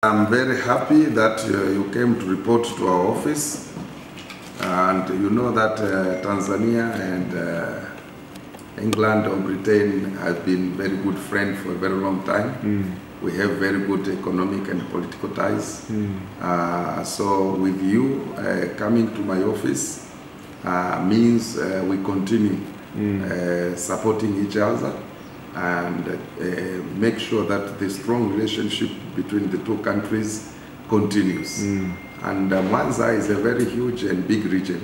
I'm very happy that you came to report to our office, and you know that Tanzania and England or Britain have been very good friends for a very long time. We have very good economic and political ties. So with you coming to my office means we continue supporting each other and make sure that the strong relationship between the two countries continues. And Mwanza is a very huge and big region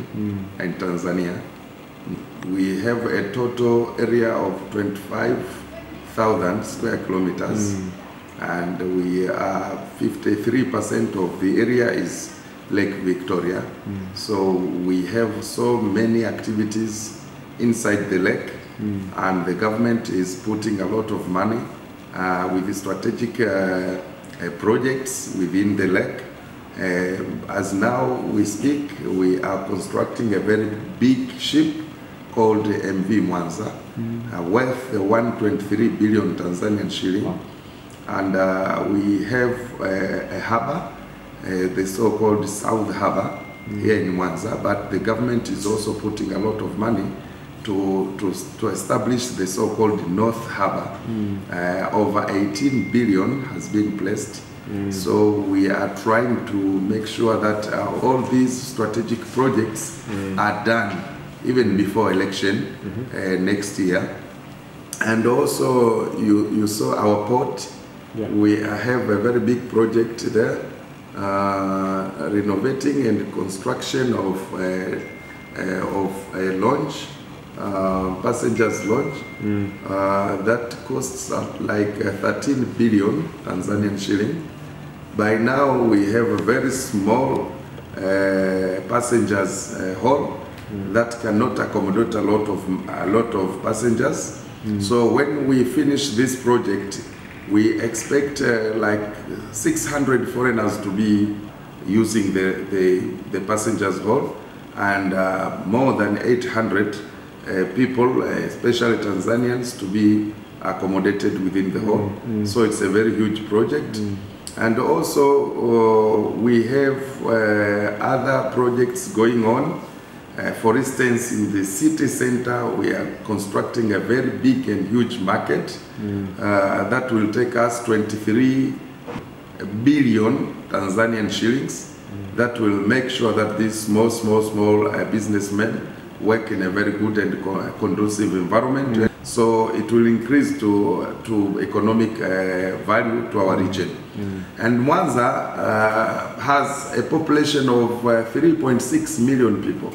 in Tanzania. We have a total area of 25,000 square kilometers, and we are 53% of the area is Lake Victoria. So we have so many activities inside the lake. And the government is putting a lot of money with the strategic projects within the lake. As now we speak, we are constructing a very big ship called MV Mwanza, worth 123 billion Tanzanian shilling. Wow. And we have a harbor, the so-called South Harbor here in Mwanza, but the government is also putting a lot of money to establish the so-called North Harbor. Over 18 billion has been placed. So we are trying to make sure that all these strategic projects are done even before election next year. And also you saw our port. We have a very big project there, renovating and construction of a launch. Passengers launch that costs like 13 billion Tanzanian shilling. By now we have a very small passengers hall that cannot accommodate a lot of passengers. So when we finish this project, we expect like 600 foreigners to be using the passengers hall, and more than 800 people, especially Tanzanians, to be accommodated within the hall. So it's a very huge project. And also we have other projects going on. For instance, in the city center, we are constructing a very big and huge market that will take us 23 billion Tanzanian shillings. That will make sure that these small businessmen work in a very good and conducive environment. So it will increase to economic value to our region. And Mwanza has a population of 3.6 million people.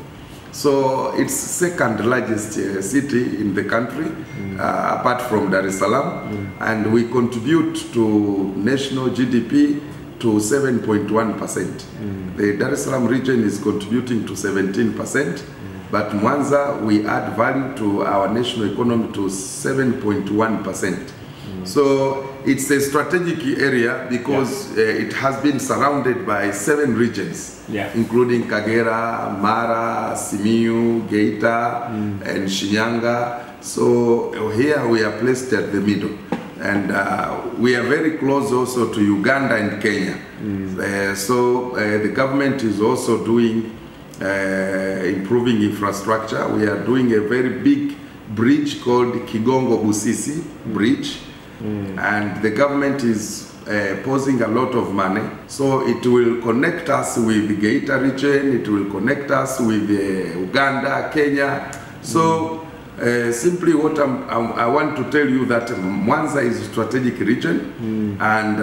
So it's second largest city in the country, apart from Dar es Salaam. And we contribute to national GDP to 7.1%. The Dar es Salaam region is contributing to 17%. But Mwanza, we add value to our national economy to 7.1%. So it's a strategic area because it has been surrounded by 7 regions, including Kagera, Mara, Simiyu, Geita, and Shinyanga. So here we are placed at the middle. And we are very close also to Uganda and Kenya. So the government is also doing improving infrastructure. We are doing a very big bridge called Kigongo Busisi Bridge, and the government is posing a lot of money. So it will connect us with the Geita region, it will connect us with Uganda, Kenya. So simply what I want to tell you that Mwanza is a strategic region, and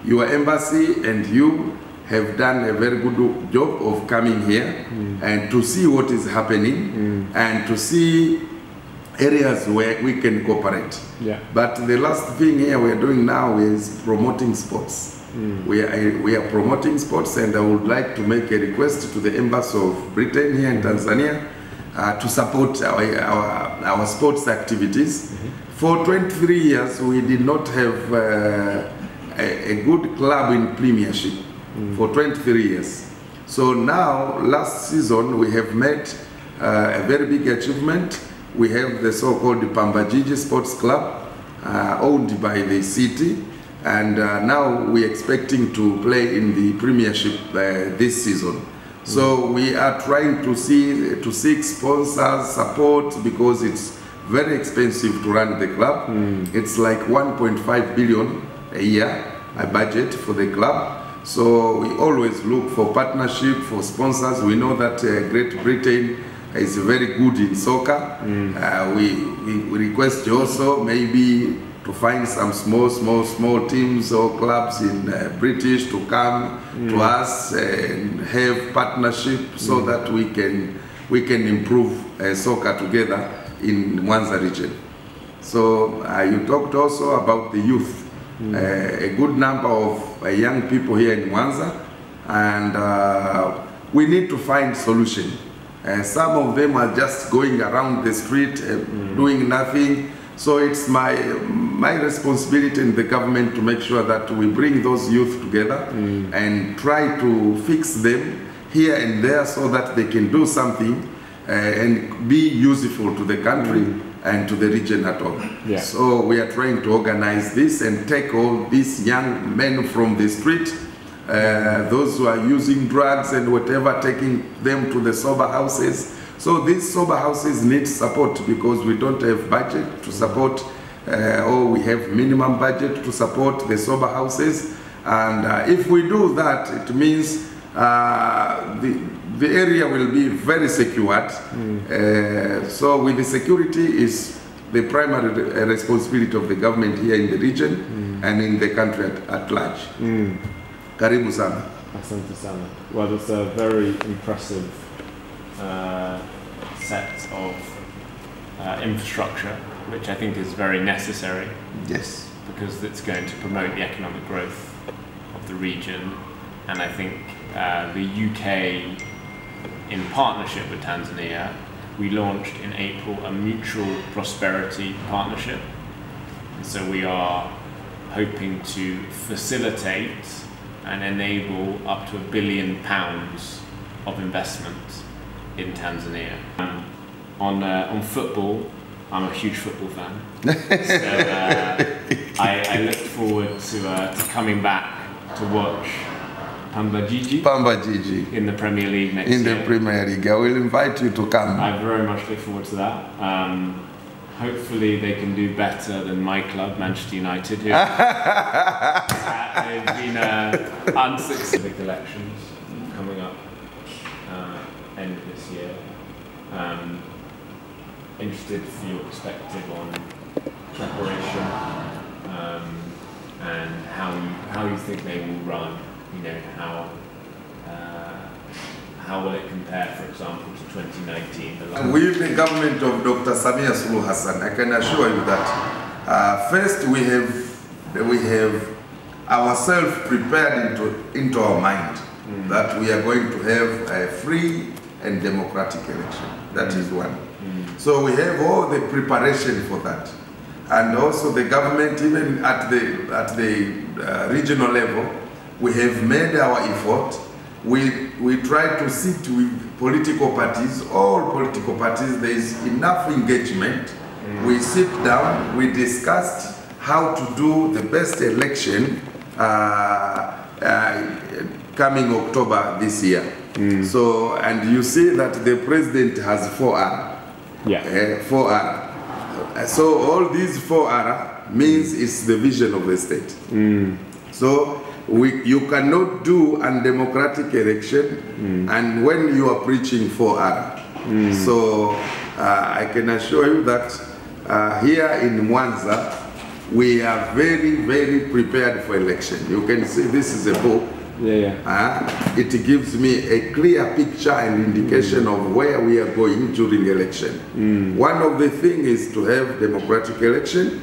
your embassy and you have done a very good job of coming here and to see what is happening and to see areas where we can cooperate. But the last thing here we are doing now is promoting sports. We are promoting sports, and I would like to make a request to the Embassy of Britain here in Tanzania to support our sports activities. For 23 years we did not have a good club in Premiership. For 23 years. So now, last season, we have made a very big achievement. We have the so-called Pambajiji Sports Club, owned by the city, and now we're expecting to play in the Premiership this season. So we are trying to seek sponsors, support, because it's very expensive to run the club. It's like 1.5 billion a year, a budget for the club. So we always look for partnership, for sponsors. We know that Great Britain is very good in soccer. We request you also maybe to find some small teams or clubs in British to come to us and have partnership so that we can improve soccer together in Mwanza region. So you talked also about the youth. A good number of young people here in Mwanza, and we need to find solution. Some of them are just going around the street doing nothing. So it's my responsibility in the government to make sure that we bring those youth together and try to fix them here and there so that they can do something and be useful to the country and to the region at all. So we are trying to organize this and take all these young men from the street, those who are using drugs and whatever, taking them to the sober houses. So these sober houses need support because we don't have budget to support, or we have minimum budget to support the sober houses. And if we do that, it means the area will be very secured. So with the security is the primary responsibility of the government here in the region and in the country at large. Karibu sana. Asante sana. Well, that's a very impressive set of infrastructure, which I think is very necessary. Yes. Because it's going to promote the economic growth of the region. And I think the UK, in partnership with Tanzania, we launched in April a mutual prosperity partnership. And so we are hoping to facilitate and enable up to £1 billion of investment in Tanzania. On football, I'm a huge football fan. So I look forward to coming back to watch Pamba Jiji in the Premier League next year. In the Premier League. I will invite you to come. I very much look forward to that. Hopefully they can do better than my club, Manchester United, who have been unsuccessful elections coming up end of this year. Interested for your perspective on preparation and how you think they will run. You know, how will it compare, for example, to 2019? With the government of Dr. Samia Suluhu Hassan, I can assure you that first we have ourselves prepared into our mind that we are going to have a free and democratic election. That is one. So we have all the preparation for that, and also the government, even at the regional level, we have made our effort. We try to sit with political parties, all political parties. There is enough engagement. We sit down, we discussed how to do the best election coming October this year. So, and you see that the president has 4R. 4R. So all these 4R means it's the vision of the state. So you cannot do undemocratic election and when you are preaching 4R. So I can assure you that here in Mwanza, we are very, very prepared for election. You can see this is a book. It gives me a clear picture and indication of where we are going during election. One of the things is to have democratic election,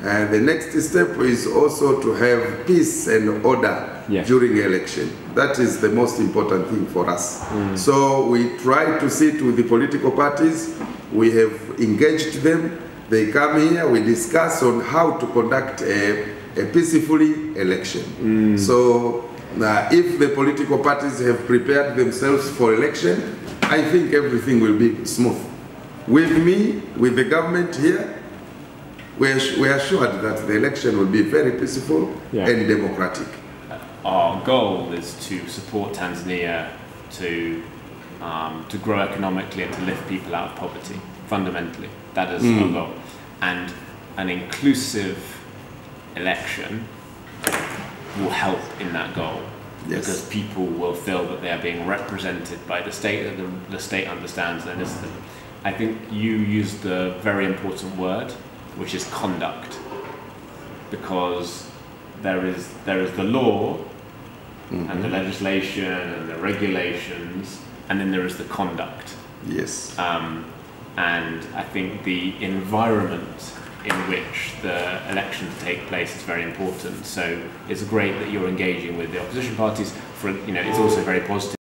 and the next step is also to have peace and order during election. That is the most important thing for us. So we try to sit with the political parties. We have engaged them. They come here, we discuss on how to conduct a peacefully election. So if the political parties have prepared themselves for election, I think everything will be smooth. With me, with the government here, we are assured that the election will be very peaceful and democratic. Our goal is to support Tanzania to grow economically and to lift people out of poverty. Fundamentally, that is our goal. And an inclusive election will help in that goal. Yes. Because people will feel that they are being represented by the state, and the state understands and listens. I think you used the very important word, which is conduct, because there is the law and the legislation and the regulations, and then there is the conduct. Yes. And I think the environment in which the elections take place is very important. So it's great that you're engaging with the opposition parties. It's also very positive